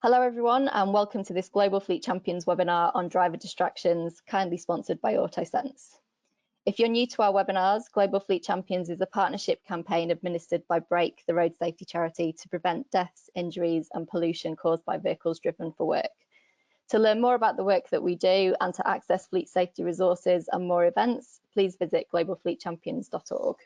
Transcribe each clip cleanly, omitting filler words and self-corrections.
Hello everyone and welcome to this Global Fleet Champions webinar on driver distractions, kindly sponsored by AutoSense. If you're new to our webinars, Global Fleet Champions is a partnership campaign administered by Brake, the road safety charity, to prevent deaths, injuries and pollution caused by vehicles driven for work. To learn more about the work that we do and to access fleet safety resources and more events, please visit globalfleetchampions.org.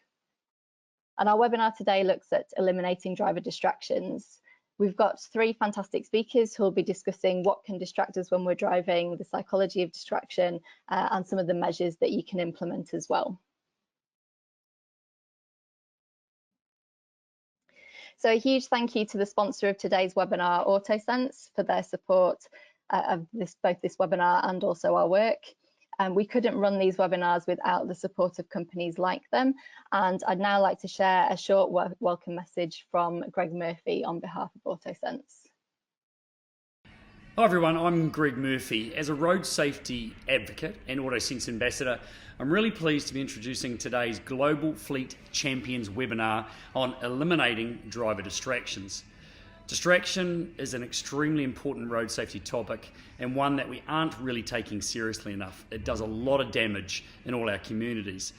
And our webinar today looks at eliminating driver distractions. We've got three fantastic speakers who will be discussing what can distract us when we're driving, the psychology of distraction, and some of the measures that you can implement as well. So a huge thank you to the sponsor of today's webinar, AutoSense, for their support of both this webinar and also our work. We couldn't run these webinars without the support of companies like them. And I'd now like to share a short welcome message from Greg Murphy on behalf of AutoSense. Hi everyone, I'm Greg Murphy. As a road safety advocate and AutoSense ambassador, I'm really pleased to be introducing today's Global Fleet Champions webinar on eliminating driver distractions. Distraction is an extremely important road safety topic and one that we aren't really taking seriously enough. It does a lot of damage in all our communities.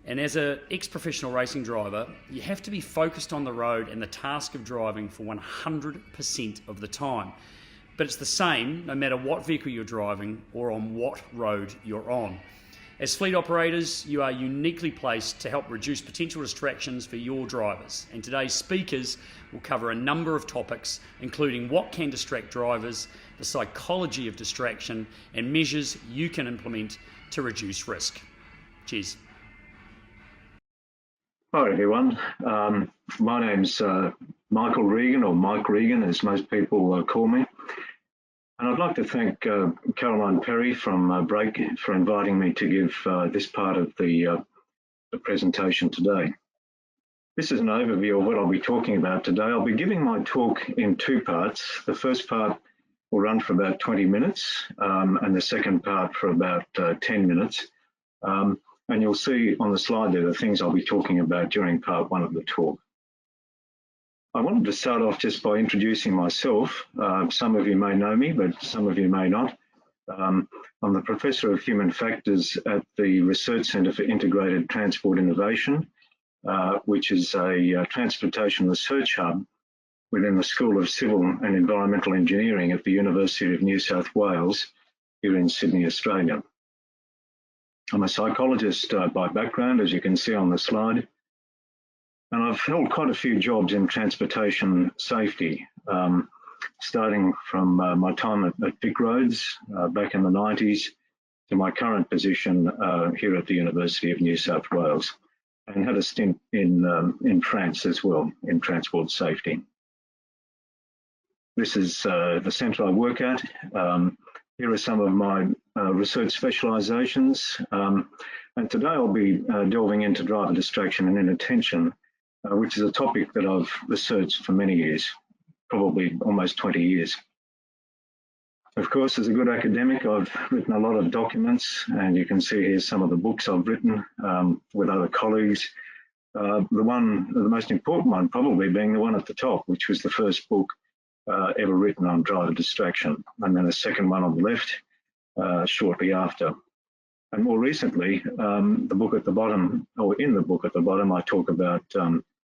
And as an ex-professional racing driver, you have to be focused on the road and the task of driving for 100% of the time. But it's the same no matter what vehicle you're driving or on what road you're on. As fleet operators, you are uniquely placed to help reduce potential distractions for your drivers. And today's speakers will cover a number of topics, including what can distract drivers, the psychology of distraction, and measures you can implement to reduce risk. Cheers. Hi everyone, my name's Michael Regan, or Mike Regan as most people call me. And I'd like to thank Caroline Perry from Brake for inviting me to give this part of the presentation today. This is an overview of what I'll be talking about today. I'll be giving my talk in two parts. The first part will run for about 20 minutes and the second part for about 10 minutes. And you'll see on the slide there the things I'll be talking about during part one of the talk. I wanted to start off just by introducing myself. Some of you may know me, but some of you may not. I'm the Professor of Human Factors at the Research Centre for Integrated Transport Innovation, which is a transportation research hub within the School of Civil and Environmental Engineering at the University of New South Wales here in Sydney, Australia. I'm a psychologist by background, as you can see on the slide. And I've held quite a few jobs in transportation safety, starting from my time at Vic Roads back in the 90s to my current position here at the University of New South Wales, and had a stint in France as well in transport safety. This is the centre I work at. Here are some of my research specialisations, and today I'll be delving into driver distraction and inattention, which is a topic that I've researched for many years, probably almost 20 years. Of course, as a good academic, I've written a lot of documents, and you can see here some of the books I've written with other colleagues. The most important one probably being the one at the top, which was the first book ever written on driver distraction, and then a second one on the left shortly after. And more recently, the book at the bottom, or in the book at the bottom, I talk about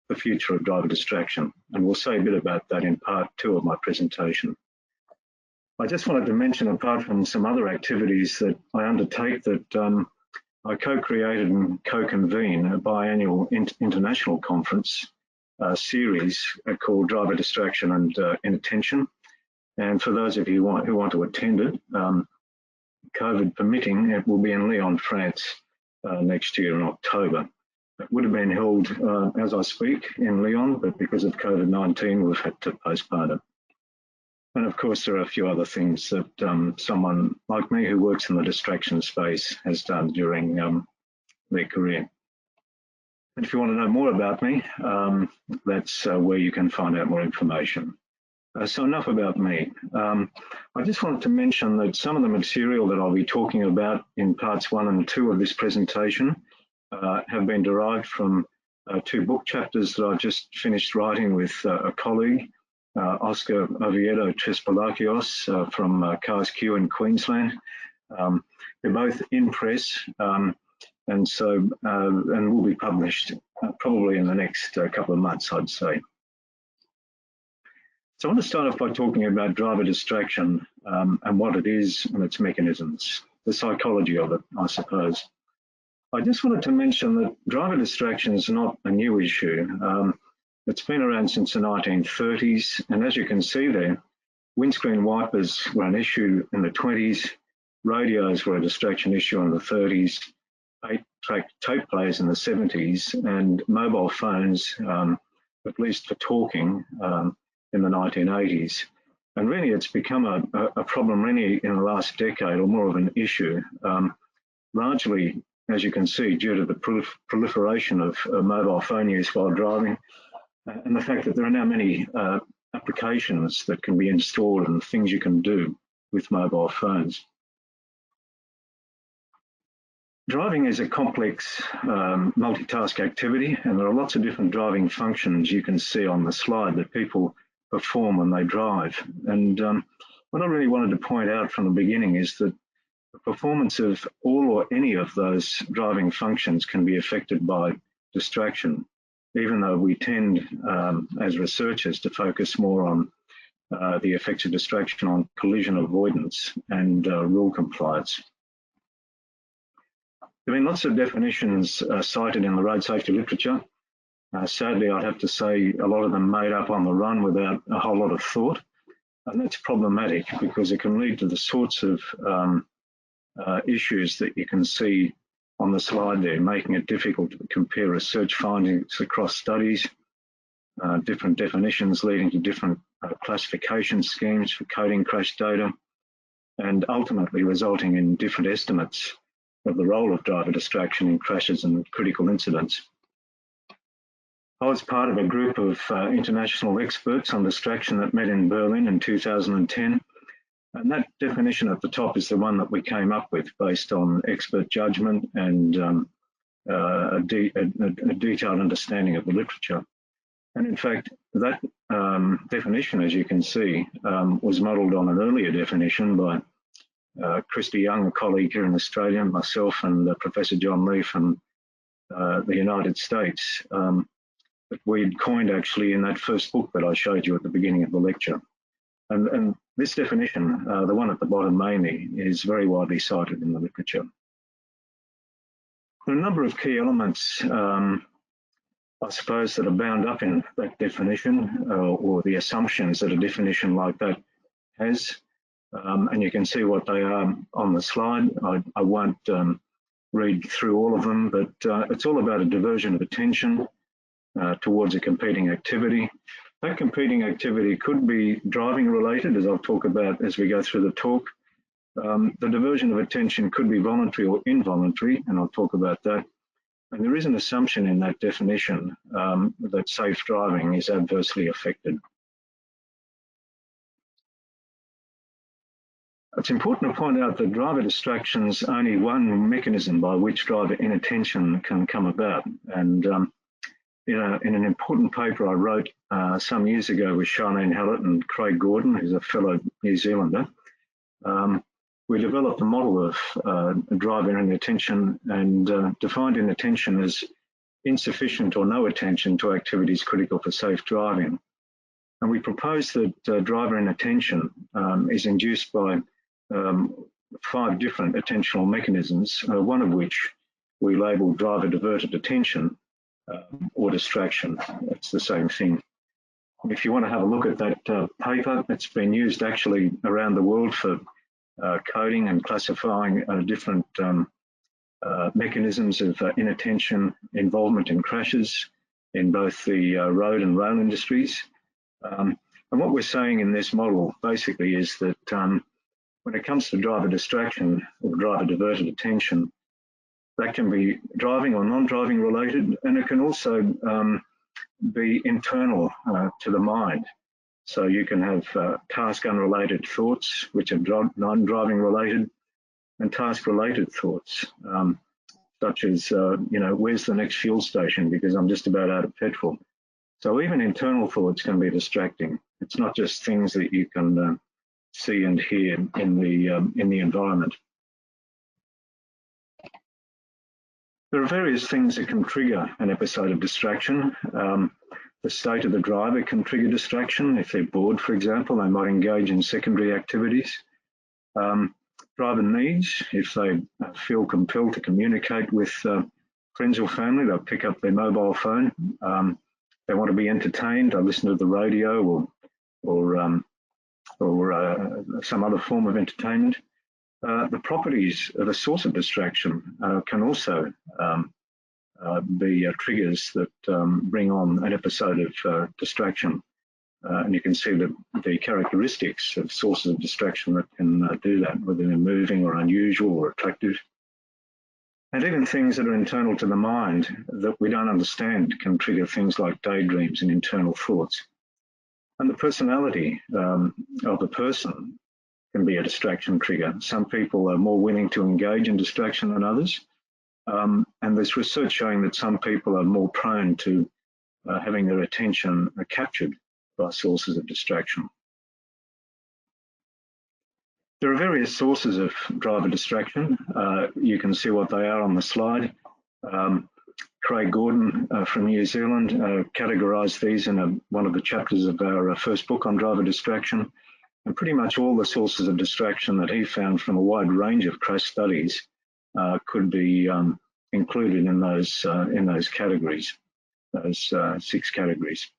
the future of driver distraction, and we'll say a bit about that in part two of my presentation. I just wanted to mention, apart from some other activities that I undertake, that I co-created and co-convene a biannual international conference series called Driver Distraction and Inattention. And for those of you who want to attend it, COVID permitting, it will be in Lyon, France next year in October. It would have been held as I speak in Lyon, but because of COVID-19, we've had to postpone it. And of course, there are a few other things that someone like me who works in the distraction space has done during their career. And if you want to know more about me, that's where you can find out more information. So enough about me. I just wanted to mention that some of the material that I'll be talking about in parts 1 and 2 of this presentation have been derived from 2 book chapters that I've just finished writing with a colleague Oscar Oviedo Trespalakios from Cars Q in Queensland. They're both in press, and will be published probably in the next couple of months, I'd say. So I want to start off by talking about driver distraction and what it is and its mechanisms, the psychology of it, I suppose. I just wanted to mention that driver distraction is not a new issue. It's been around since the 1930s, and as you can see there, windscreen wipers were an issue in the 20s, radios were a distraction issue in the 30s, 8-track tape players in the 70s, and mobile phones, at least for talking, in the 1980s. And really it's become a problem really in the last decade, or more of an issue, largely, as you can see, due to the proliferation of mobile phone use while driving, and the fact that there are now many applications that can be installed and things you can do with mobile phones. Driving is a complex multitask activity, and there are lots of different driving functions you can see on the slide that people perform when they drive. And what I really wanted to point out from the beginning is that the performance of all or any of those driving functions can be affected by distraction, even though we tend, as researchers, to focus more on the effects of distraction on collision avoidance and rule compliance. There have been lots of definitions cited in the road safety literature. Sadly, I'd have to say a lot of them made up on the run without a whole lot of thought. And that's problematic because it can lead to the sorts of issues that you can see on the slide there, making it difficult to compare research findings across studies, different definitions leading to different classification schemes for coding crash data, and ultimately resulting in different estimates of the role of driver distraction in crashes and critical incidents. I was part of a group of international experts on distraction that met in Berlin in 2010. And that definition at the top is the one that we came up with based on expert judgment and a detailed understanding of the literature. And in fact, that definition, as you can see, was modelled on an earlier definition by Christy Young, a colleague here in Australia, myself and Professor John Lee from the United States, that we'd coined actually in that first book that I showed you at the beginning of the lecture. And this definition, the one at the bottom mainly, is very widely cited in the literature. There are a number of key elements, I suppose, that are bound up in that definition or the assumptions that a definition like that has. And you can see what they are on the slide. I won't read through all of them, but it's all about a diversion of attention towards a competing activity. That competing activity could be driving related, as I'll talk about as we go through the talk. The diversion of attention could be voluntary or involuntary, and I'll talk about that. And there is an assumption in that definition that safe driving is adversely affected. It's important to point out that driver distraction is only one mechanism by which driver inattention can come about. And in an important paper I wrote some years ago with Charlene Hallett and Craig Gordon, who's a fellow New Zealander, we developed a model of driver inattention and defined inattention as insufficient or no attention to activities critical for safe driving. And we proposed that driver inattention is induced by 5 different attentional mechanisms, one of which we labeled driver diverted attention or distraction. It's the same thing. If you want to have a look at that paper, it's been used actually around the world for coding and classifying different mechanisms of inattention involvement in crashes in both the road and rail industries. And what we're saying in this model basically is that when it comes to driver distraction or driver diverted attention, that can be driving or non-driving related, and it can also be internal to the mind. So you can have task unrelated thoughts, which are non-driving related, and task related thoughts, such as, where's the next fuel station because I'm just about out of petrol. So even internal thoughts can be distracting. It's not just things that you can see and hear in the environment. There are various things that can trigger an episode of distraction. The state of the driver can trigger distraction. If they're bored, for example, they might engage in secondary activities. Driver needs, if they feel compelled to communicate with friends or family, they'll pick up their mobile phone. They want to be entertained, they'll listen to the radio or some other form of entertainment. The properties of a source of distraction can also be triggers that bring on an episode of distraction. And you can see the characteristics of sources of distraction that can do that, whether they're moving or unusual or attractive. And even things that are internal to the mind that we don't understand can trigger things like daydreams and internal thoughts. And the personality of a person can be a distraction trigger. Some people are more willing to engage in distraction than others. And there's research showing that some people are more prone to having their attention captured by sources of distraction. There are various sources of driver distraction. You can see what they are on the slide. Craig Gordon from New Zealand categorised these in one of the chapters of our first book on driver distraction. And pretty much all the sources of distraction that he found from a wide range of crash studies could be included in those categories, those 6 categories.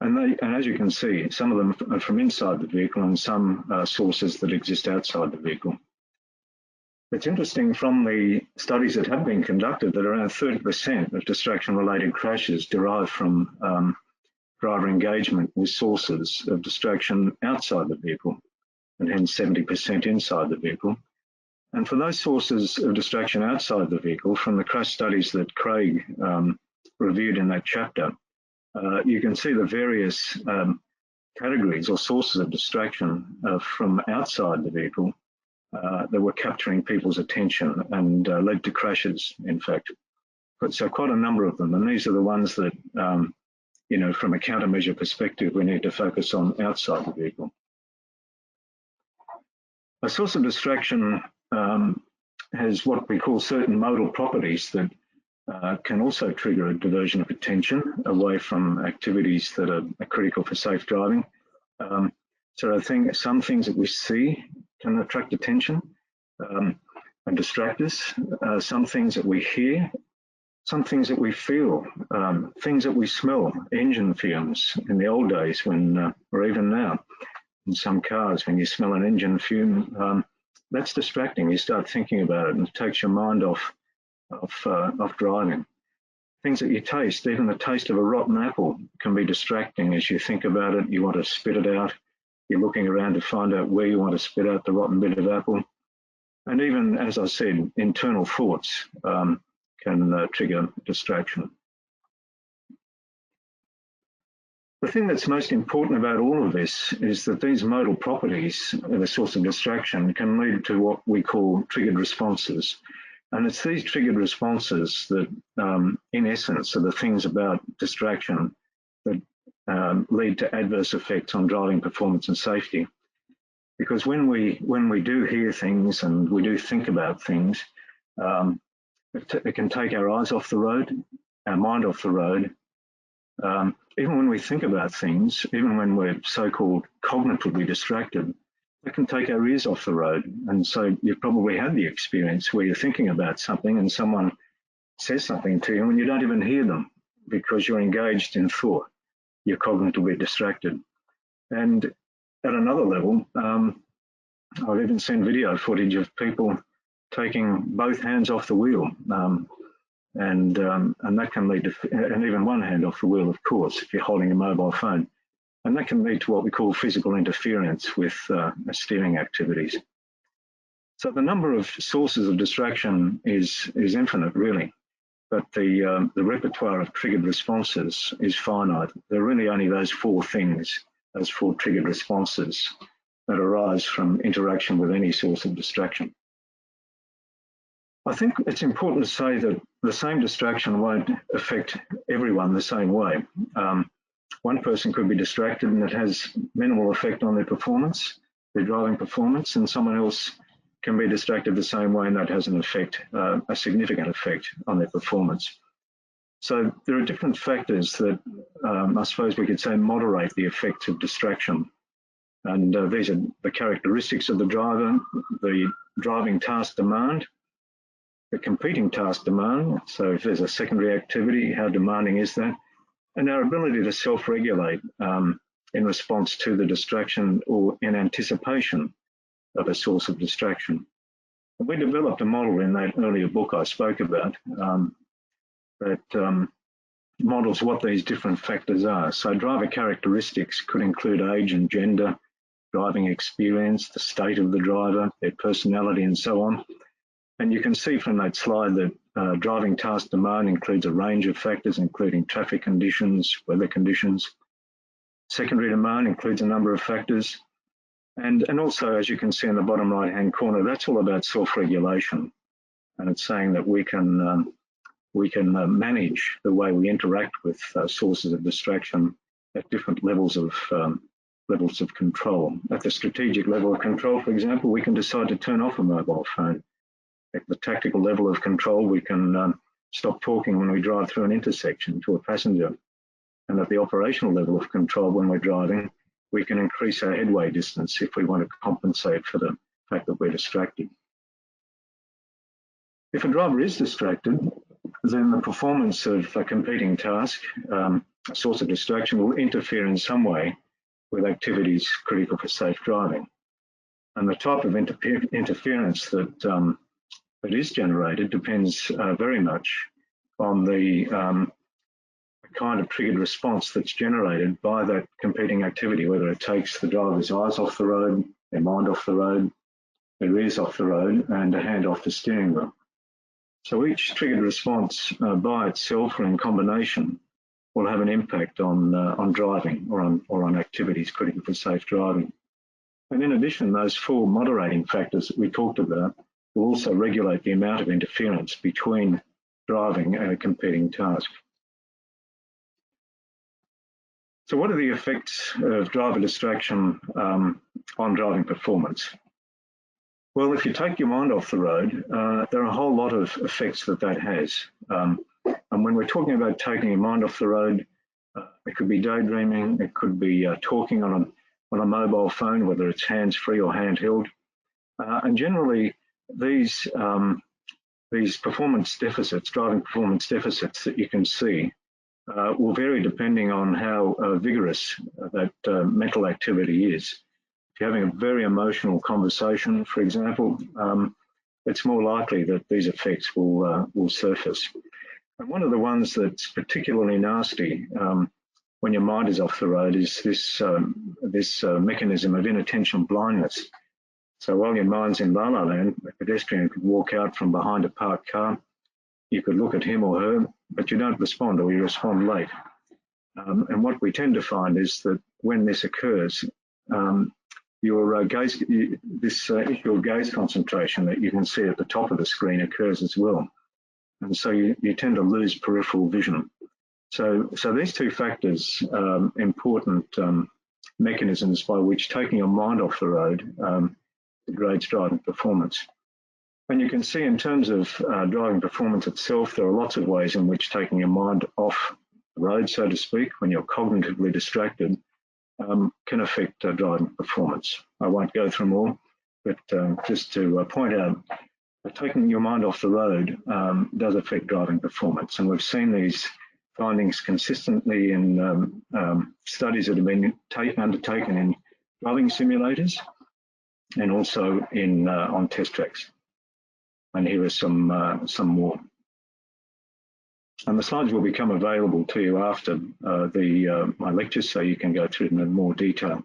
And as you can see, some of them are from inside the vehicle and some sources that exist outside the vehicle. It's interesting from the studies that have been conducted that around 30% of distraction-related crashes derive from driver engagement with sources of distraction outside the vehicle, and hence 70% inside the vehicle. And for those sources of distraction outside the vehicle, from the crash studies that Craig reviewed in that chapter, you can see the various categories or sources of distraction from outside the vehicle that were capturing people's attention and led to crashes, in fact. So quite a number of them, and these are the ones that from a countermeasure perspective, we need to focus on outside the vehicle. A source of distraction has what we call certain modal properties that can also trigger a diversion of attention away from activities that are critical for safe driving. So I think some things that we see can attract attention and distract us. Some things that we hear, some things that we feel, things that we smell, engine fumes in the old days when, or even now, in some cars, when you smell an engine fume, that's distracting. You start thinking about it and it takes your mind off driving. Things that you taste, even the taste of a rotten apple can be distracting. As you think about it, you want to spit it out. You're looking around to find out where you want to spit out the rotten bit of apple. And even, as I said, internal thoughts can trigger distraction. The thing that's most important about all of this is that these modal properties of a source of distraction can lead to what we call triggered responses. And it's these triggered responses that, in essence, are the things about distraction that lead to adverse effects on driving performance and safety. Because when we do hear things and we do think about things, it can take our eyes off the road, our mind off the road. Even when we think about things, even when we're so-called cognitively distracted, it can take our ears off the road. And so you've probably had the experience where you're thinking about something and someone says something to you and you don't even hear them because you're engaged in thought. You're cognitively distracted. And at another level, I've even seen video footage of people taking both hands off the wheel. And that can lead to, and even one hand off the wheel, of course, if you're holding a mobile phone. And that can lead to what we call physical interference with steering activities. So the number of sources of distraction is infinite, really, but the repertoire of triggered responses is finite. There are really only those 4 things, those 4 triggered responses that arise from interaction with any source of distraction. I think it's important to say that the same distraction won't affect everyone the same way. one person could be distracted and it has minimal effect on their performance, their driving performance, and someone else can be distracted the same way and that has an effect, a significant effect on their performance. So there are different factors that I suppose we could say moderate the effects of distraction. And these are the characteristics of the driver, the driving task demand, the competing task demand. So if there's a secondary activity, how demanding is that? And our ability to self-regulate in response to the distraction or in anticipation of a source of distraction. And we developed a model in that earlier book I spoke about that models what these different factors are. So driver characteristics could include age and gender, driving experience, the state of the driver, their personality, and so on. And you can see from that slide that driving task demand includes a range of factors, including traffic conditions, weather conditions. Secondary demand includes a number of factors. And also, as you can see in the bottom right-hand corner, that's all about self-regulation. And it's saying that we can manage the way we interact with sources of distraction at different levels of control. At the strategic level of control, for example, we can decide to turn off a mobile phone. At the tactical level of control, we can stop talking when we drive through an intersection to a passenger. And at the operational level of control, when we're driving, we can increase our headway distance if we want to compensate for the fact that we're distracted. If a driver is distracted, then the performance of a competing task, a source of distraction, will interfere in some way with activities critical for safe driving. And the type of interference that is generated depends very much on the kind of triggered response that's generated by that competing activity, whether it takes the driver's eyes off the road, their mind off the road, their ears off the road, and a hand off the steering wheel. So each triggered response by itself or in combination will have an impact on driving or on activities critical for safe driving. And in addition, those four moderating factors that we talked about will also regulate the amount of interference between driving and a competing task. So what are the effects of driver distraction on driving performance? Well, if you take your mind off the road, there are a whole lot of effects that has. And when we're talking about taking your mind off the road, it could be daydreaming, it could be talking on a mobile phone, whether it's hands-free or handheld. And generally, these performance deficits, driving performance deficits that you can see, will vary depending on how vigorous that mental activity is. If you're having a very emotional conversation, for example, it's more likely that these effects will surface. And one of the ones that's particularly nasty when your mind is off the road is this mechanism of inattention blindness. So while your mind's in La La Land, a pedestrian could walk out from behind a parked car. You could look at him or her, but you don't respond, or you respond late. And what we tend to find is that when this occurs, your gaze, this issue of gaze concentration that you can see at the top of the screen occurs as well. And so you tend to lose peripheral vision. So these two factors are important mechanisms by which taking your mind off the road degrades driving performance. And you can see in terms of driving performance itself, there are lots of ways in which taking your mind off the road, so to speak, when you're cognitively distracted, can affect driving performance. I won't go through them all, but just to point out that taking your mind off the road does affect driving performance. And we've seen these findings consistently in studies that have been undertaken in driving simulators and also on test tracks. And here are some more. And the slides will become available to you after my lectures, so you can go through them in more detail.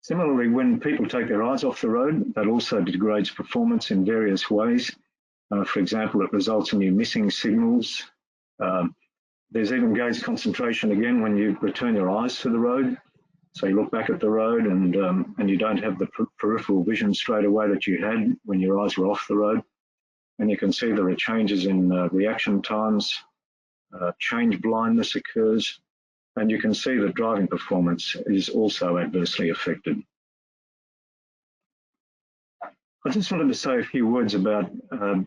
Similarly, when people take their eyes off the road, that also degrades performance in various ways. For example, it results in you missing signals. There's even gaze concentration again when you return your eyes to the road. So you look back at the road and you don't have the peripheral vision straight away that you had when your eyes were off the road. And you can see there are changes in reaction times, change blindness occurs, And you can see that driving performance is also adversely affected. I just wanted to say a few words about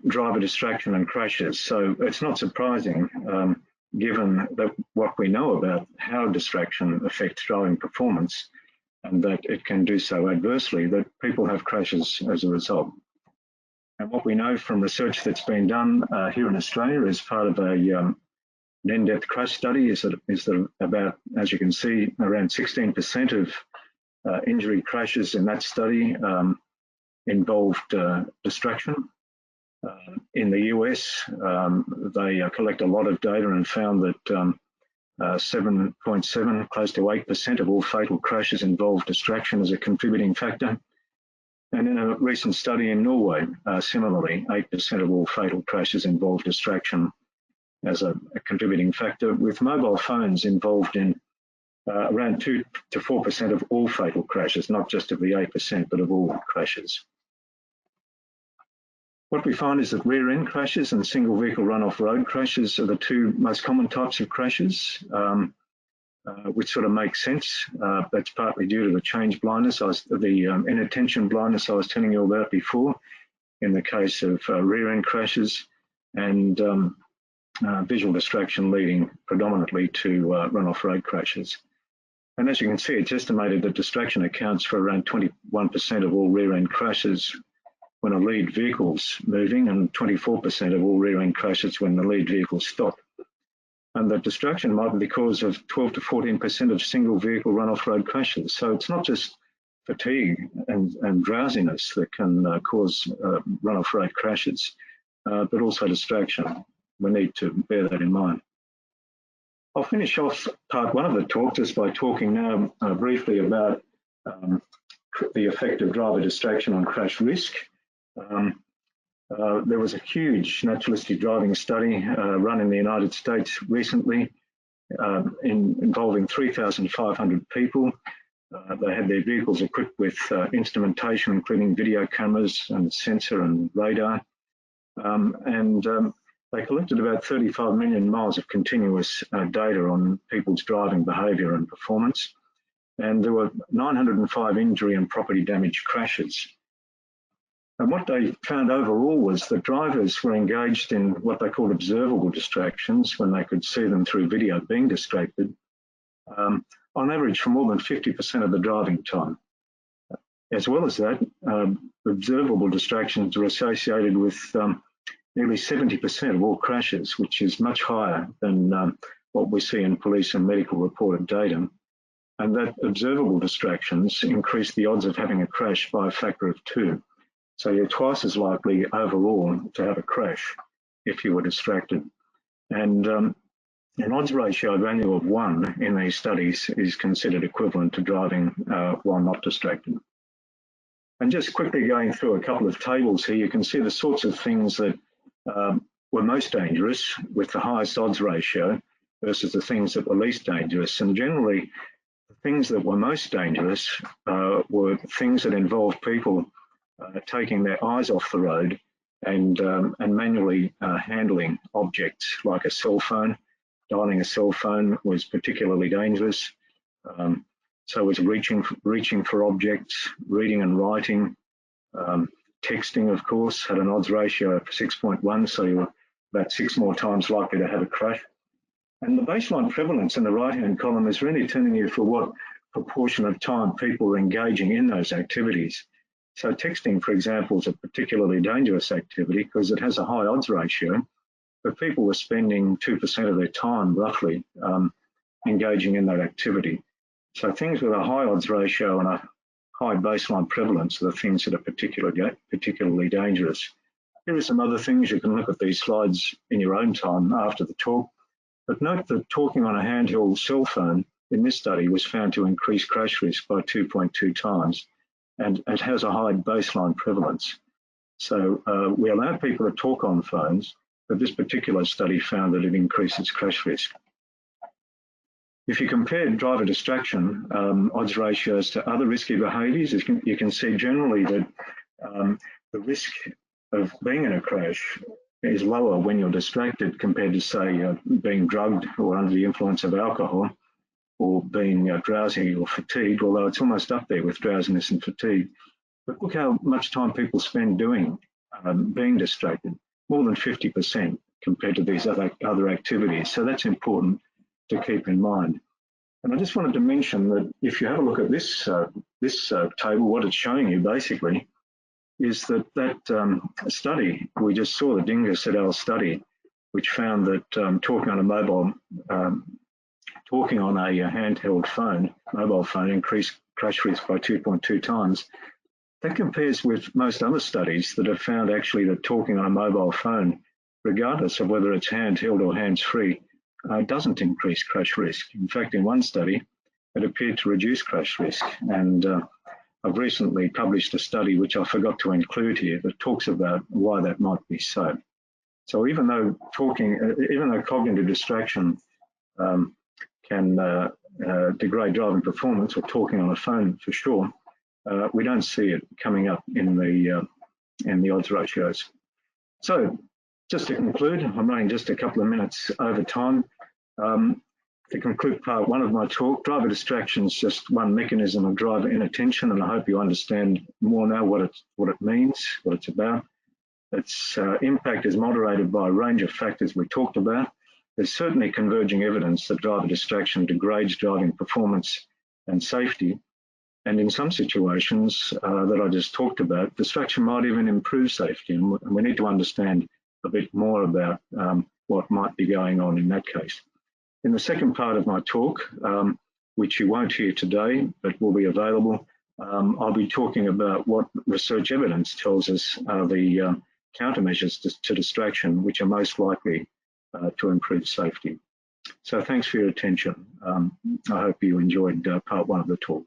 driver distraction and crashes. So it's not surprising, given that what we know about how distraction affects driving performance and that it can do so adversely, that people have crashes as a result. And what we know from research that's been done here in Australia as part of an in-depth crash study is that about, as you can see, around 16% of injury crashes in that study involved distraction. In the US, they collect a lot of data and found that 7.7, close to 8% of all fatal crashes involve distraction as a contributing factor. And in a recent study in Norway, similarly, 8% of all fatal crashes involve distraction as a contributing factor, with mobile phones involved in around 2 to 4% of all fatal crashes, not just of the 8%, but of all crashes. What we find is that rear-end crashes and single vehicle run-off road crashes are the two most common types of crashes, which sort of makes sense. That's partly due to the change blindness, the inattention blindness I was telling you about before in the case of rear-end crashes, and visual distraction leading predominantly to run-off road crashes. And as you can see, it's estimated that distraction accounts for around 21% of all rear-end crashes when a lead vehicle's moving, and 24% of all rear-end crashes when the lead vehicle's stopped. And that distraction might be the cause of 12 to 14% of single vehicle run-off road crashes. So it's not just fatigue and drowsiness that can cause run-off road crashes, but also distraction. We need to bear that in mind. I'll finish off part one of the talk just by talking now briefly about the effect of driver distraction on crash risk. There was a huge naturalistic driving study run in the United States recently involving 3,500 people. They had their vehicles equipped with instrumentation, including video cameras and sensor and radar. They collected about 35 million miles of continuous data on people's driving behaviour and performance. And there were 905 injury and property damage crashes. And what they found overall was that drivers were engaged in what they called observable distractions, when they could see them through video being distracted, on average for more than 50% of the driving time. As well as that, observable distractions were associated with nearly 70% of all crashes, which is much higher than what we see in police and medical reported data. And that observable distractions increase the odds of having a crash by a factor of 2. So you're twice as likely overall to have a crash if you were distracted. And an odds ratio value of 1 in these studies is considered equivalent to driving while not distracted. And just quickly going through a couple of tables here, you can see the sorts of things that were most dangerous with the highest odds ratio versus the things that were least dangerous. And generally, the things that were most dangerous were things that involved people taking their eyes off the road and manually handling objects like a cell phone. Dialing a cell phone was particularly dangerous. So was reaching for objects, reading and writing. Texting, of course, had an odds ratio of 6.1, so you were about 6 more times likely to have a crash. And the baseline prevalence in the right-hand column is really telling you for what proportion of time people are engaging in those activities. So texting, for example, is a particularly dangerous activity because it has a high odds ratio, but people were spending 2% of their time, roughly, engaging in that activity. So things with a high odds ratio and a high baseline prevalence are the things that are particularly dangerous. Here are some other things. You can look at these slides in your own time after the talk. But note that talking on a handheld cell phone in this study was found to increase crash risk by 2.2 times, and it has a high baseline prevalence. So we allow people to talk on phones, but this particular study found that it increases crash risk. If you compare driver distraction odds ratios to other risky behaviours, you can see generally that the risk of being in a crash is lower when you're distracted compared to, say, being drugged or under the influence of alcohol. or being drowsy or fatigued, although it's almost up there with drowsiness and fatigue. But look how much time people spend doing being distracted, more than 50% compared to these other activities. So that's important to keep in mind. And I just wanted to mention that if you have a look at this table, what it's showing you basically is that study we just saw, the Dingus et al. Study, which found that talking on a handheld mobile phone increased crash risk by 2.2 times. That compares with most other studies that have found actually that talking on a mobile phone, regardless of whether it's handheld or hands-free, doesn't increase crash risk. In fact, in one study, it appeared to reduce crash risk. And I've recently published a study, which I forgot to include here, that talks about why that might be so. So even though cognitive distraction can degrade driving performance, or talking on a phone for sure, we don't see it coming up in the odds ratios. So just to conclude, I'm running just a couple of minutes over time. To conclude part one of my talk, driver distraction is just one mechanism of driver inattention, and I hope you understand more now what it means, what it's about. Its impact is moderated by a range of factors we talked about. There's certainly converging evidence that driver distraction degrades driving performance and safety. And in some situations that I just talked about, distraction might even improve safety. And we need to understand a bit more about what might be going on in that case. In the second part of my talk, which you won't hear today, but will be available, I'll be talking about what research evidence tells us are the countermeasures to distraction, which are most likely to improve safety. So thanks for your attention. I hope you enjoyed part one of the talk.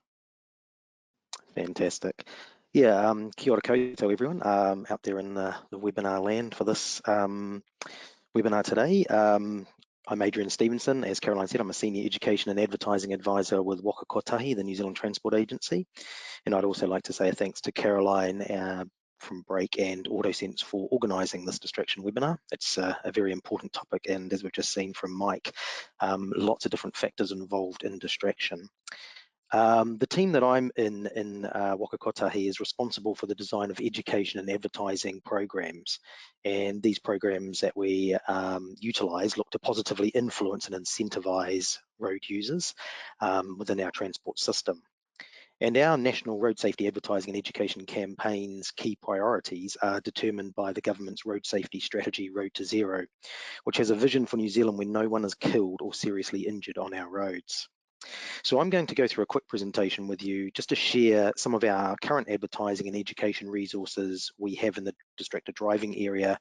Fantastic. Yeah, kia ora koutou everyone out there in the webinar land for this webinar today. I'm Adrian Stevenson. As Caroline said, I'm a Senior Education and Advertising Advisor with Waka Kotahi, the New Zealand Transport Agency. And I'd also like to say thanks to Caroline from Break and AutoSense for organising this distraction webinar. It's a very important topic, and as we've just seen from Mike, lots of different factors involved in distraction. The team that I'm in Waka Kotahi is responsible for the design of education and advertising programs, and these programs that we utilise look to positively influence and incentivise road users within our transport system. And our National Road Safety Advertising and Education campaign's key priorities are determined by the government's road safety strategy, Road to Zero, which has a vision for New Zealand where no one is killed or seriously injured on our roads. So I'm going to go through a quick presentation with you just to share some of our current advertising and education resources we have in the distracted driving area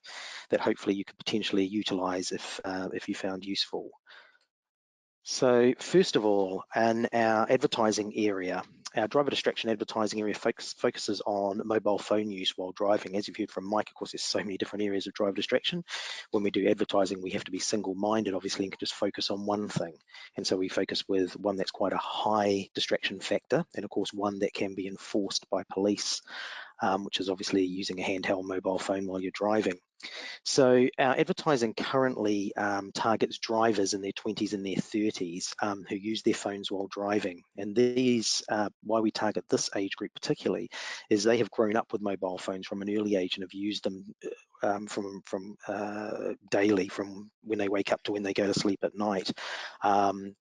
that hopefully you could potentially utilise if you found useful. So first of all, in our advertising area, our driver distraction advertising area focuses on mobile phone use while driving. As you've heard from Mike, of course, there's so many different areas of driver distraction. When we do advertising, we have to be single-minded, obviously, and can just focus on one thing. And so we focus with one that's quite a high distraction factor, and of course, one that can be enforced by police, which is obviously using a handheld mobile phone while you're driving. So our advertising currently targets drivers in their 20s and their 30s who use their phones while driving. And these, why we target this age group particularly, is they have grown up with mobile phones from an early age and have used them from daily, from when they wake up to when they go to sleep at night.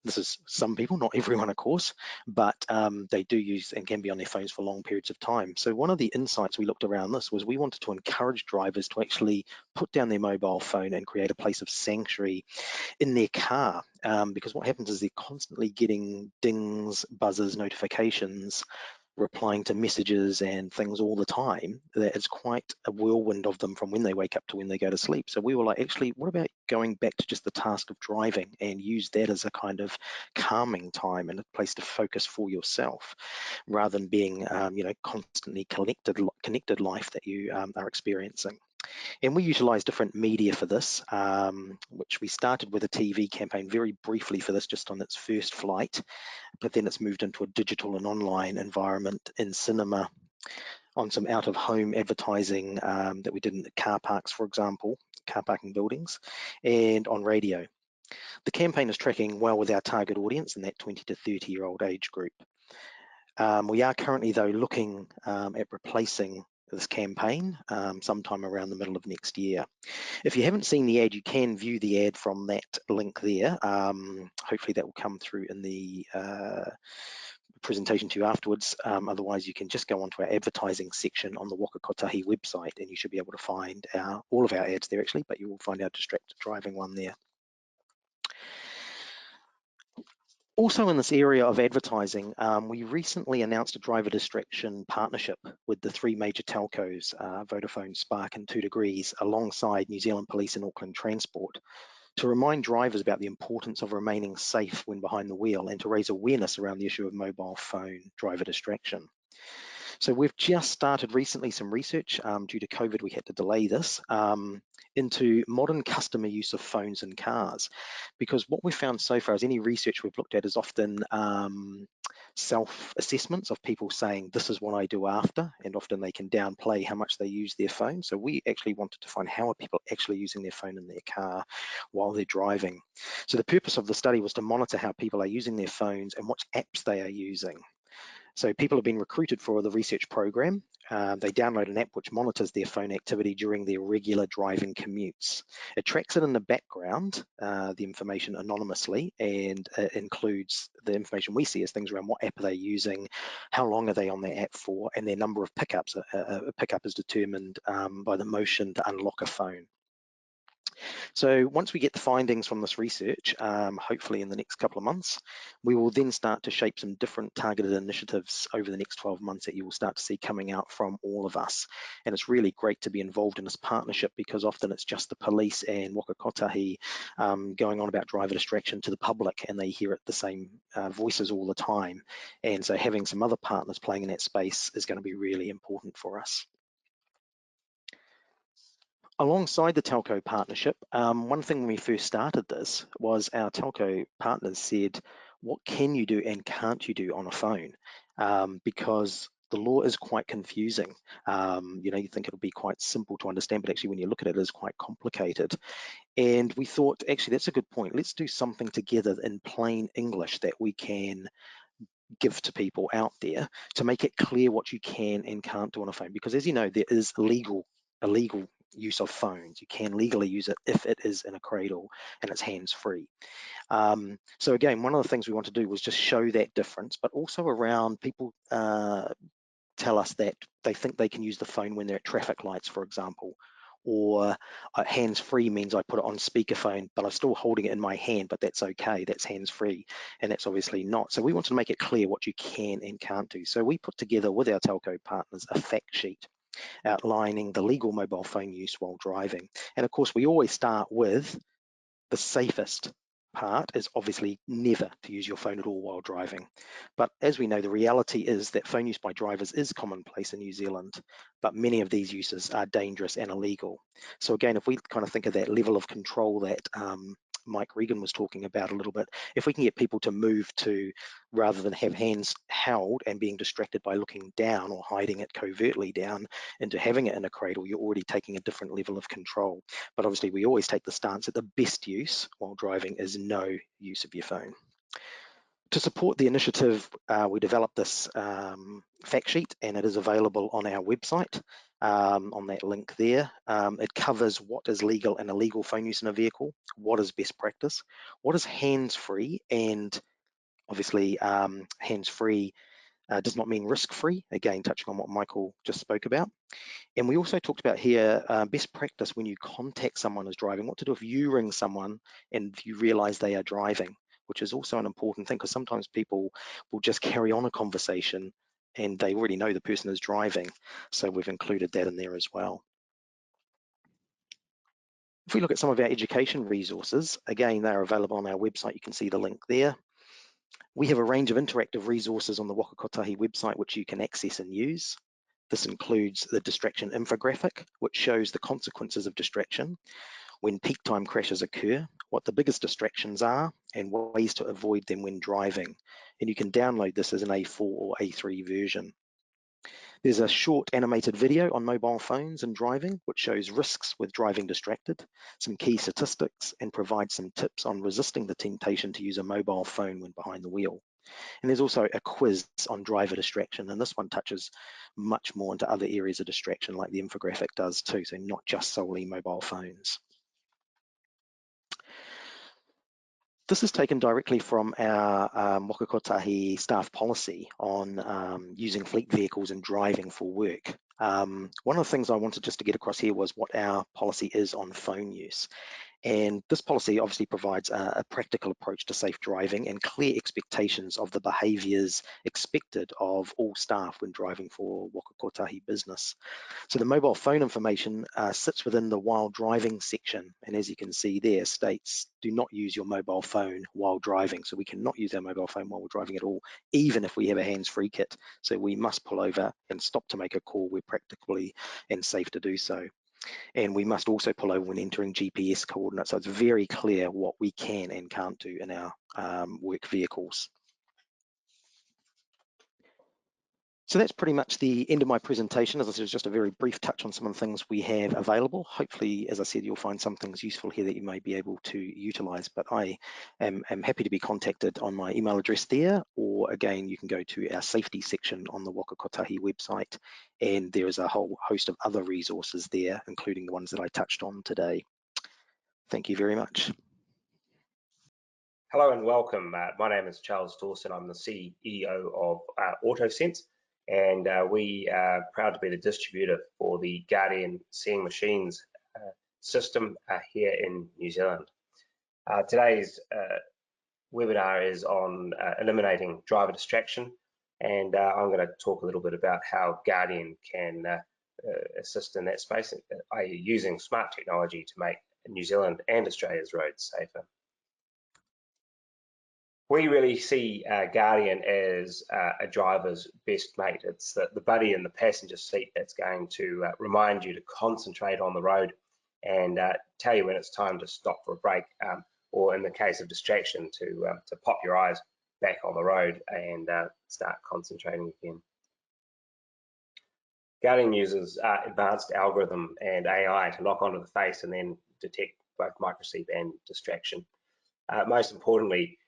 This is some people, not everyone of course, but they do use and can be on their phones for long periods of time. So one of the insights we looked around this was we wanted to encourage drivers to actually put down their mobile phone and create a place of sanctuary in their car, because what happens is they're constantly getting dings, buzzers, notifications, replying to messages and things all the time. That it's quite a whirlwind of them from when they wake up to when they go to sleep. So we were like, actually, what about going back to just the task of driving and use that as a kind of calming time and a place to focus for yourself, rather than being, constantly connected life that you are experiencing. And we utilised different media for this, which we started with a TV campaign very briefly for this, just on its first flight, but then it's moved into a digital and online environment in cinema, on some out-of-home advertising that we did in the car parks, for example, car parking buildings, and on radio. The campaign is tracking well with our target audience in that 20 to 30-year-old age group. We are currently, though, looking at replacing this campaign sometime around the middle of next year. If you haven't seen the ad, you can view the ad from that link there. Hopefully that will come through in the presentation to you afterwards. Otherwise, you can just go onto our advertising section on the Waka Kotahi website, and you should be able to find all of our ads there actually, but you will find our distracted driving one there. Also in this area of advertising, we recently announced a driver distraction partnership with the three major telcos, Vodafone, Spark and 2 Degrees, alongside New Zealand Police and Auckland Transport, to remind drivers about the importance of remaining safe when behind the wheel and to raise awareness around the issue of mobile phone driver distraction. So we've just started recently some research. Due to COVID, we had to delay this, into modern customer use of phones in cars, because what we've found so far is any research we've looked at is often self-assessments of people saying, this is what I do after, and often they can downplay how much they use their phone. So we actually wanted to find how are people actually using their phone in their car while they're driving. So the purpose of the study was to monitor how people are using their phones and which apps they are using. So people have been recruited for the research program. They download an app which monitors their phone activity during their regular driving commutes. It tracks it in the background, the information anonymously, and includes the information we see as things around what app are they using, how long are they on their app for, and their number of pickups. A pickup is determined by the motion to unlock a phone. So once we get the findings from this research, hopefully in the next couple of months, we will then start to shape some different targeted initiatives over the next 12 months that you will start to see coming out from all of us. And it's really great to be involved in this partnership, because often it's just the police and Waka Kotahi going on about driver distraction to the public, and they hear it the same voices all the time. And so having some other partners playing in that space is going to be really important for us. Alongside the telco partnership, one thing when we first started this was our telco partners said, what can you do and can't you do on a phone? Because the law is quite confusing. You know, you think it'll be quite simple to understand, but actually when you look at it, it is quite complicated. And we thought, actually, that's a good point. Let's do something together in plain English that we can give to people out there to make it clear what you can and can't do on a phone. Because as you know, there is illegal use of phones. You can legally use it if it is in a cradle and it's hands-free. So again, one of the things we want to do was just show that difference, but also around people tell us that they think they can use the phone when they're at traffic lights, for example, or hands-free means I put it on speakerphone, but I'm still holding it in my hand, but that's okay, that's hands-free, and that's obviously not. So we want to make it clear what you can and can't do. So we put together with our telco partners a fact sheet outlining the legal mobile phone use while driving. And of course, we always start with the safest part is obviously never to use your phone at all while driving. But as we know, the reality is that phone use by drivers is commonplace in New Zealand, but many of these uses are dangerous and illegal. So again, if we kind of think of that level of control that Mike Regan was talking about a little bit, if we can get people to move to, rather than have hands held and being distracted by looking down or hiding it covertly down, into having it in a cradle, you're already taking a different level of control. But obviously we always take the stance that the best use while driving is no use of your phone. To support the initiative, we developed this fact sheet, and it is available on our website, on that link there. It covers what is legal and illegal phone use in a vehicle, what is best practice, what is hands-free, and obviously hands-free does not mean risk-free, again, touching on what Michael just spoke about. And we also talked about here best practice when you contact someone who's driving, what to do if you ring someone and you realize they are driving, which is also an important thing, because sometimes people will just carry on a conversation and they already know the person is driving. So we've included that in there as well. If we look at some of our education resources, again, they're available on our website. You can see the link there. We have a range of interactive resources on the Waka Kotahi website which you can access and use. This includes the distraction infographic, which shows the consequences of distraction when peak time crashes occur, what the biggest distractions are, and ways to avoid them when driving. And you can download this as an A4 or A3 version. There's a short animated video on mobile phones and driving, which shows risks with driving distracted, some key statistics, and provides some tips on resisting the temptation to use a mobile phone when behind the wheel. And there's also a quiz on driver distraction, and this one touches much more into other areas of distraction like the infographic does too, so not just solely mobile phones. This is taken directly from our Waka Kotahi staff policy on using fleet vehicles and driving for work. One of the things I wanted just to get across here was what our policy is on phone use. And this policy obviously provides a practical approach to safe driving and clear expectations of the behaviours expected of all staff when driving for Waka Kotahi business. So the mobile phone information sits within the while driving section, and as you can see there states do not use your mobile phone while driving. So we cannot use our mobile phone while we're driving at all, even if we have a hands-free kit. So we must pull over and stop to make a call where practically and safe to do so. And we must also pull over when entering GPS coordinates. So it's very clear what we can and can't do in our work vehicles. So that's pretty much the end of my presentation. As I said, it's just a very brief touch on some of the things we have available. Hopefully, as I said, you'll find some things useful here that you may be able to utilise, but I am happy to be contacted on my email address there, or again, you can go to our safety section on the Waka Kotahi website, and there is a whole host of other resources there, including the ones that I touched on today. Thank you very much. Hello and welcome. My name is Charles Dawson. I'm the CEO of AutoSense, and we are proud to be the distributor for the Guardian Seeing Machines system here in New Zealand. Today's webinar is on eliminating driver distraction, and I'm going to talk a little bit about how Guardian can assist in that space, i.e. using smart technology to make New Zealand and Australia's roads safer. We really see Guardian as a driver's best mate. It's the buddy in the passenger seat that's going to remind you to concentrate on the road and tell you when it's time to stop for a break, or in the case of distraction, to pop your eyes back on the road and start concentrating again. Guardian uses advanced algorithm and AI to lock onto the face and then detect both microsleep and distraction. Most importantly,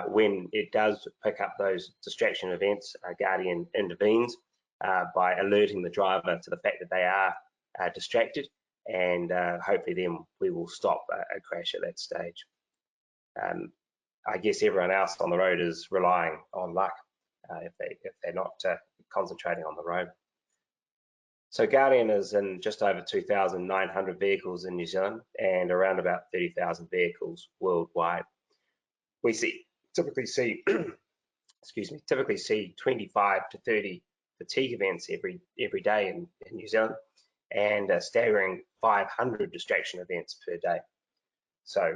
when it does pick up those distraction events, Guardian intervenes by alerting the driver to the fact that they are distracted, and hopefully then we will stop a crash at that stage. I guess everyone else on the road is relying on luck if they're not concentrating on the road. So Guardian is in just over 2,900 vehicles in New Zealand and around about 30,000 vehicles worldwide. We typically see typically see 25 to 30 fatigue events every day in New Zealand, and a staggering 500 distraction events per day. So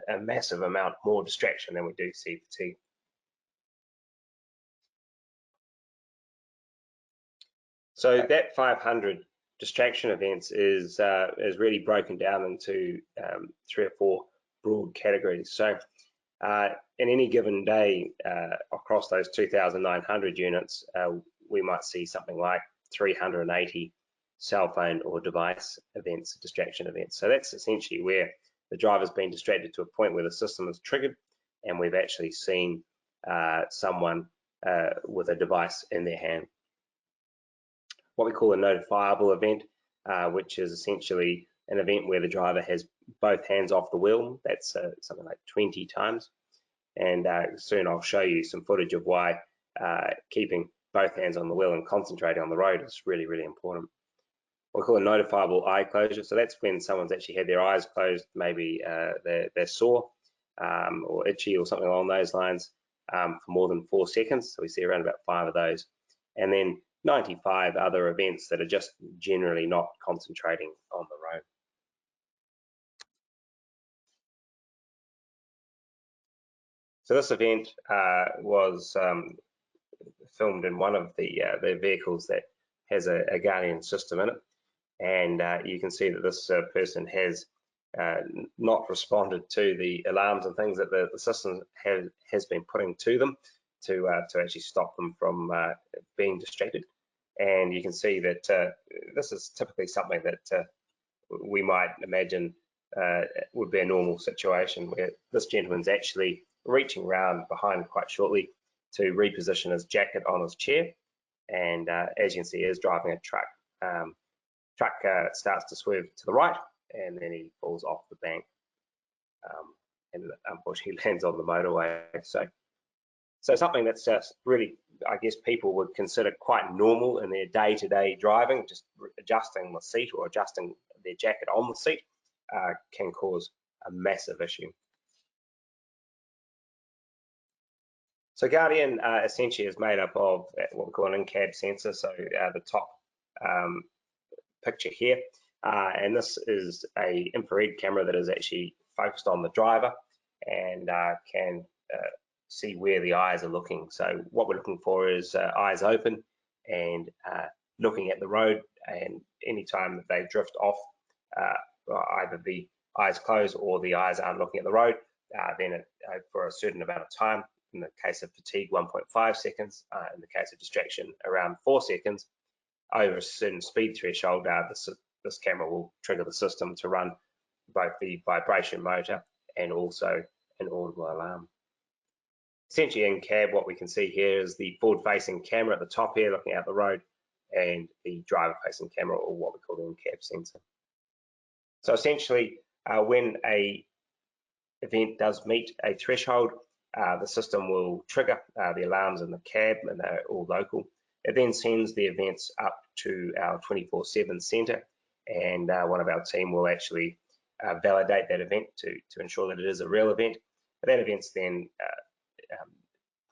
a massive amount more distraction than we do see fatigue. So that 500 distraction events is really broken down into 3 or 4 broad categories. So in any given day across those 2,900 units, we might see something like 380 cell phone or device events, distraction events. So that's essentially where the driver's been distracted to a point where the system is triggered and we've actually seen someone with a device in their hand. What we call a notifiable event, which is essentially an event where the driver has both hands off the wheel. That's something like 20 times. And soon I'll show you some footage of why keeping both hands on the wheel and concentrating on the road is really, really important. What we call a notifiable eye closure. So that's when someone's actually had their eyes closed, maybe they're sore or itchy or something along those lines for more than 4 seconds. So we see around about 5 of those. And then 95 other events that are just generally not concentrating on the road. So this event was filmed in one of the vehicles that has a Guardian system in it, and you can see that this person has not responded to the alarms and things that the system has been putting to them to actually stop them from being distracted. And you can see that this is typically something that we might imagine would be a normal situation, where this gentleman's actually reaching round behind quite shortly to reposition his jacket on his chair. And as you can see, he is driving a truck. Truck starts to swerve to the right, and then he falls off the bank and unfortunately lands on the motorway. So something that's really, I guess, people would consider quite normal in their day-to-day driving, just adjusting the seat or adjusting their jacket on the seat, can cause a massive issue. So Guardian essentially is made up of what we call an in-cab sensor, so the top picture here, and this is a infrared camera that is actually focused on the driver and can see where the eyes are looking. So what we're looking for is eyes open and looking at the road, and anytime that they drift off, either the eyes closed or the eyes aren't looking at the road, then for a certain amount of time, in the case of fatigue 1.5 seconds, in the case of distraction around 4 seconds, over a certain speed threshold, this camera will trigger the system to run both the vibration motor and also an audible alarm. Essentially in cab, what we can see here is the forward-facing camera at the top here looking out the road, and the driver-facing camera, or what we call the in-cab sensor. So essentially, when a event does meet a threshold, the system will trigger the alarms in the cab, and they're all local. It then sends the events up to our 24/7 centre, and one of our team will actually validate that event to ensure that it is a real event. That event's then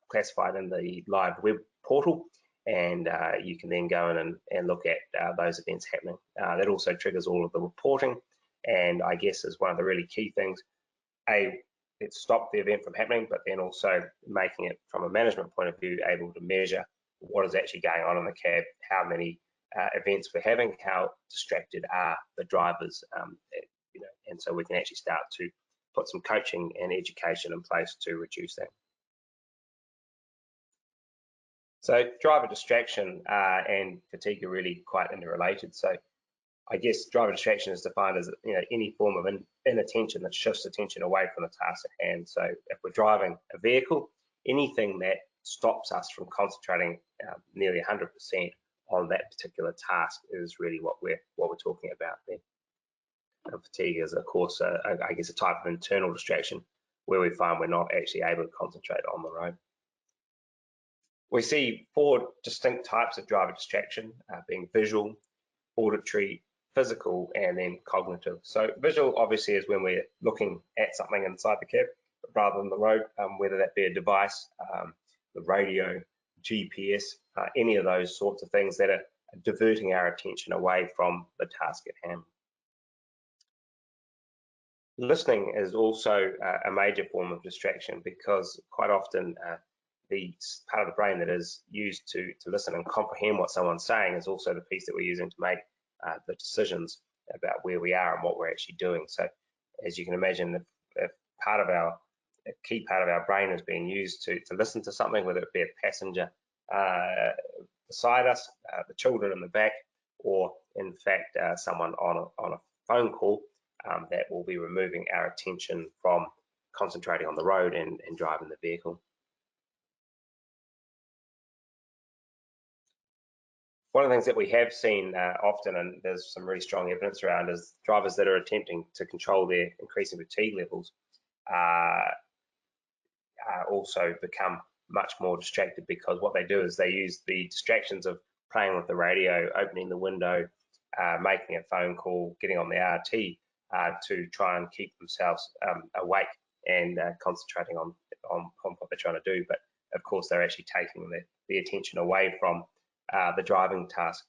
classified in the live web portal, and you can then go in and look at those events happening. That also triggers all of the reporting, and I guess is one of the really key things. It stopped the event from happening, but then also making it, from a management point of view, able to measure what is actually going on in the cab, how many events we're having, how distracted are the drivers, and so we can actually start to put some coaching and education in place to reduce that. So driver distraction and fatigue are really quite interrelated. So I guess driver distraction is defined as any form of inattention that shifts attention away from the task at hand. So if we're driving a vehicle, anything that stops us from concentrating nearly 100% on that particular task is really what we're talking about there. And fatigue is, of course, I guess a type of internal distraction where we find we're not actually able to concentrate on the road. We see 4 distinct types of driver distraction, being visual, auditory, physical, and then cognitive. So visual obviously is when we're looking at something inside the cab rather than the road, whether that be a device, the radio, GPS, any of those sorts of things that are diverting our attention away from the task at hand. Listening is also a major form of distraction, because quite often the part of the brain that is used to listen and comprehend what someone's saying is also the piece that we're using to make the decisions about where we are and what we're actually doing. So as you can imagine, if a key part of our brain is being used to listen to something, whether it be a passenger beside us, the children in the back, or in fact someone on a phone call, that will be removing our attention from concentrating on the road and driving the vehicle. One of the things that we have seen often, and there's some really strong evidence around, is drivers that are attempting to control their increasing fatigue levels also become much more distracted, because what they do is they use the distractions of playing with the radio, opening the window, making a phone call, getting on the RT to try and keep themselves awake and concentrating on what they're trying to do. But of course, they're actually taking the attention away from the driving task.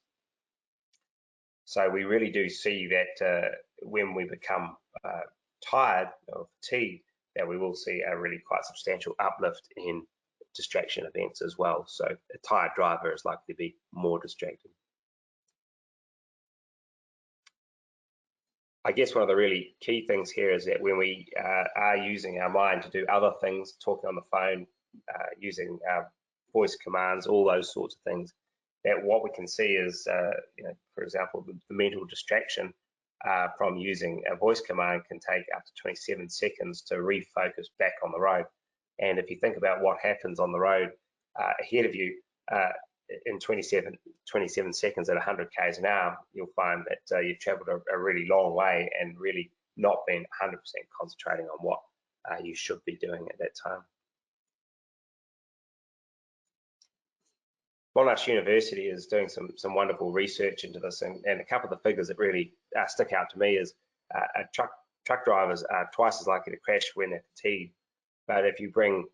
So we really do see that when we become tired or fatigued, that we will see a really quite substantial uplift in distraction events as well. So a tired driver is likely to be more distracted. I guess one of the really key things here is that when we are using our mind to do other things, talking on the phone, using voice commands, all those sorts of things, that what we can see is, for example, the mental distraction from using a voice command can take up to 27 seconds to refocus back on the road. And if you think about what happens on the road ahead of you in 27 seconds at 100 k's an hour, you'll find that you've traveled a really long way and really not been 100% concentrating on what you should be doing at that time. Monash University is doing some wonderful research into this, and a couple of the figures that really stick out to me is truck drivers are twice as likely to crash when they're fatigued. But if you bring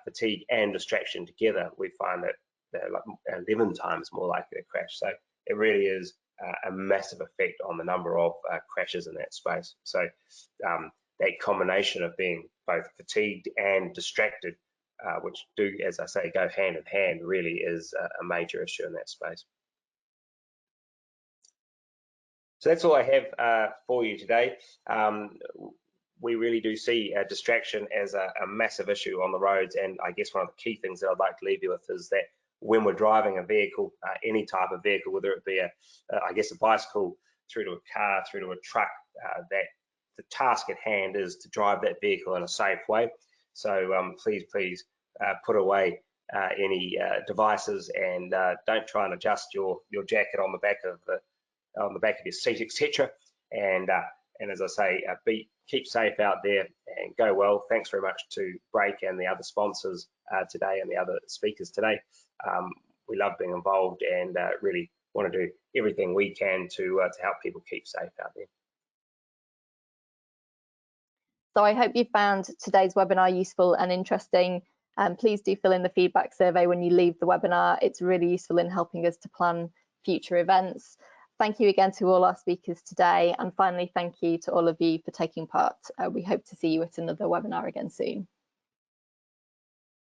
fatigue and distraction together, we find that they're like 11 times more likely to crash. So it really is a massive effect on the number of crashes in that space. So that combination of being both fatigued and distracted, which do, as I say, go hand in hand, really is a major issue in that space. So that's all I have for you today. We really do see distraction as a massive issue on the roads, and I guess one of the key things that I'd like to leave you with is that when we're driving a vehicle, any type of vehicle, whether it be I guess a bicycle through to a car, through to a truck, that the task at hand is to drive that vehicle in a safe way. So please put away any devices, and don't try and adjust your jacket on the back of your seat, etc. And as I say, keep safe out there and go well. Thanks very much to Break and the other sponsors today and the other speakers today. We love being involved and really want to do everything we can to help people keep safe out there. So I hope you found today's webinar useful and interesting. Please do fill in the feedback survey when you leave the webinar. It's really useful in helping us to plan future events. Thank you again to all our speakers today. And finally, thank you to all of you for taking part. We hope to see you at another webinar again soon.